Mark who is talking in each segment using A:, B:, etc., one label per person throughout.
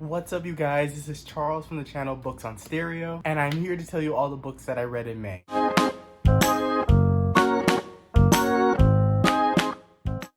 A: What's up, you guys? This is Charles from the channel Books on Stereo, and I'm here to tell you all the books that I read in May.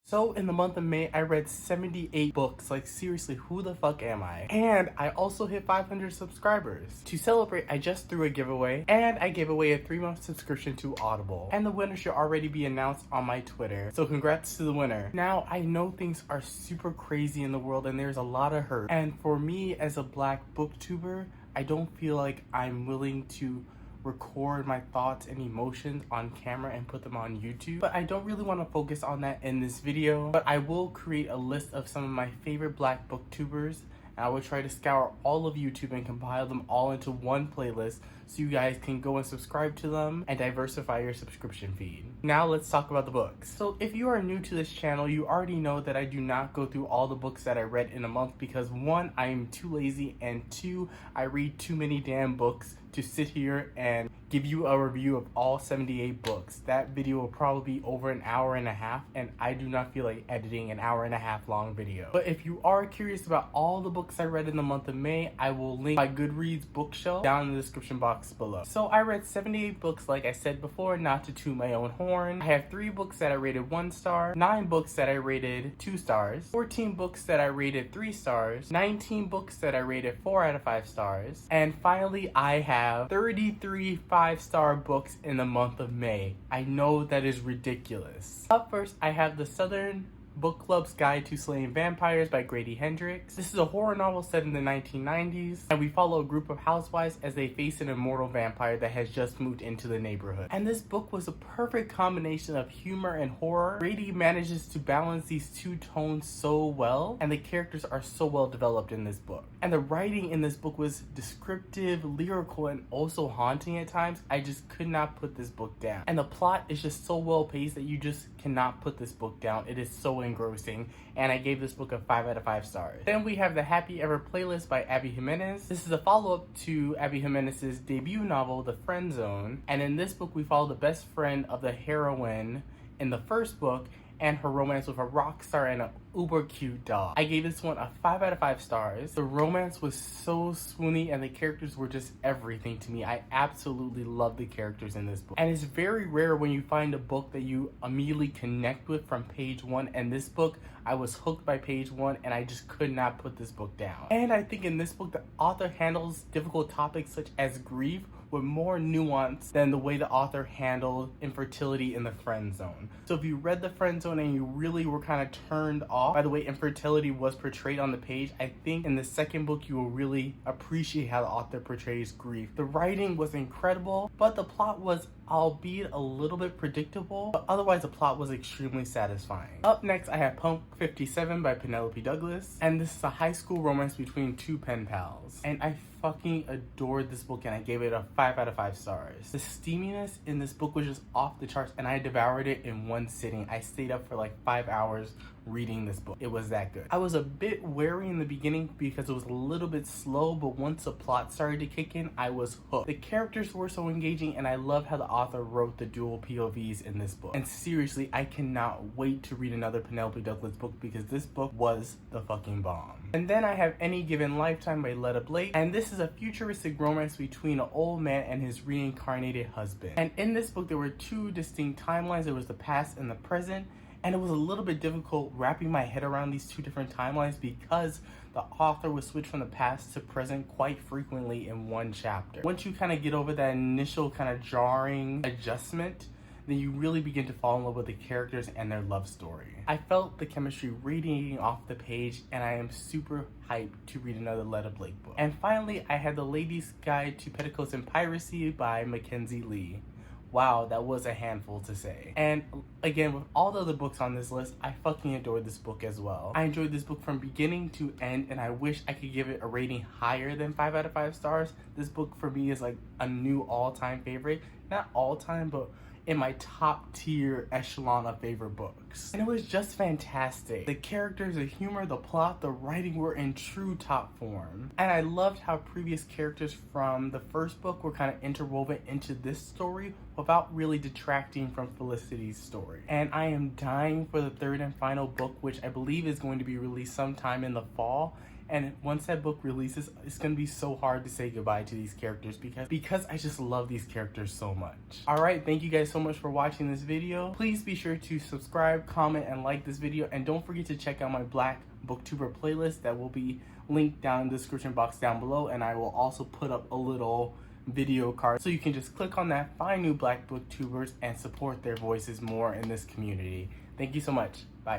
A: So in the month of May, I read 78 books. Like, seriously, who the fuck am I? And I also hit 500 subscribers. To celebrate, I just threw a giveaway, and I gave away a 3-month subscription to Audible. And the winner should already be announced on my Twitter. So congrats to the winner. Now, I know things are super crazy in the world and there's a lot of hurt. And for me, as a Black booktuber, I don't feel like I'm willing to record my thoughts and emotions on camera and put them on YouTube. But I don't really want to focus on that in this video. But I will create a list of some of my favorite Black booktubers, and I will try to scour all of YouTube and compile them all into one playlist so you guys can go and subscribe to them and diversify your subscription feed. Now let's talk about the books. So if you are new to this channel, you already know that I do not go through all the books that I read in a month because 1, I am too lazy, and 2, I read too many damn books to sit here and give you a review of all 78 books. That video will probably be over an hour and a half, and I do not feel like editing an hour and a half long video. But if you are curious about all the books I read in the month of May, I will link my Goodreads bookshelf down in the description box below. So I read 78 books, like I said before, not to toot my own horn. I have 3 books that I rated 1 star, 9 books that I rated 2 stars, 14 books that I rated 3 stars, 19 books that I rated 4 out of 5 stars, and finally I have 33 5-star books in the month of May. I know that is ridiculous. Up first, I have the Southern Book Club's Guide to Slaying Vampires by Grady Hendrix. This is a horror novel set in the 1990s, and we follow a group of housewives as they face an immortal vampire that has just moved into the neighborhood. And this book was a perfect combination of humor and horror. Grady manages to balance these two tones so well, and the characters are so well developed in this book. And the writing in this book was descriptive, lyrical, and also haunting at times. I just could not put this book down. And the plot is just so well paced that you just cannot put this book down. It is so engrossing, and I gave this book a 5 out of 5 stars. Then we have the Happy Ever playlist by Abby Jimenez. This is a follow-up to Abby Jimenez's debut novel, The Friend Zone, and in this book we follow the best friend of the heroine in the first book and her romance with a rock star and an uber cute dog. I gave this one a 5 out of 5 stars. The romance was so swoony and the characters were just everything to me. I absolutely love the characters in this book. And it's very rare when you find a book that you immediately connect with from page 1, and this book, I was hooked by page 1 and I just could not put this book down. And I think in this book, the author handles difficult topics such as grief with more nuance than the way the author handled infertility in The Friend Zone. So if you read The Friend Zone and you really were kind of turned off by the way infertility was portrayed on the page, I think in the second book you will really appreciate how the author portrays grief. The writing was incredible, but the plot was, albeit a little bit predictable, but otherwise the plot was extremely satisfying. Up next, I have Punk 57 by Penelope Douglas, and this is a high school romance between 2 pen pals. And I fucking adored this book, and I gave it a 5 out of 5 stars. The steaminess in this book was just off the charts, and I devoured it in one sitting. I stayed up for like 5 hours reading this book. It was that good. I was a bit wary in the beginning because it was a little bit slow, but once the plot started to kick in, I was hooked. The characters were so engaging, and I love how the author wrote the dual POVs in this book. And seriously, I cannot wait to read another Penelope Douglas book because this book was the fucking bomb. And then I have Any Given Lifetime by Letta Blake, and this is a futuristic romance between an old man and his reincarnated husband. And in this book, there were 2 distinct timelines. There was the past and the present, and it was a little bit difficult wrapping my head around these 2 different timelines because the author would switch from the past to present quite frequently in one chapter. Once you kind of get over that initial kind of jarring adjustment, then you really begin to fall in love with the characters and their love story. I felt the chemistry radiating off the page, and I am super hyped to read another Letta Blake book. And finally, I had The Lady's Guide to Pinnacles and Piracy by Mackenzie Lee. Wow, that was a handful to say. And again, with all the other books on this list, I fucking adored this book as well. I enjoyed this book from beginning to end, and I wish I could give it a rating higher than 5 out of 5 stars. This book for me is like a new all-time favorite. Not all-time, but in my top tier echelon of favorite books. And it was just fantastic. The characters, the humor, the plot, the writing were in true top form. And I loved how previous characters from the first book were kind of interwoven into this story without really detracting from Felicity's story. And I am dying for the 3rd and final book, which I believe is going to be released sometime in the fall. And once that book releases, it's gonna be so hard to say goodbye to these characters because I just love these characters so much. Alright, thank you guys so much for watching this video. Please be sure to subscribe, comment, and like this video. And don't forget to check out my Black Booktuber playlist that will be linked down in the description box down below. And I will also put up a little video card so you can just click on that, find new Black Booktubers, and support their voices more in this community. Thank you so much. Bye.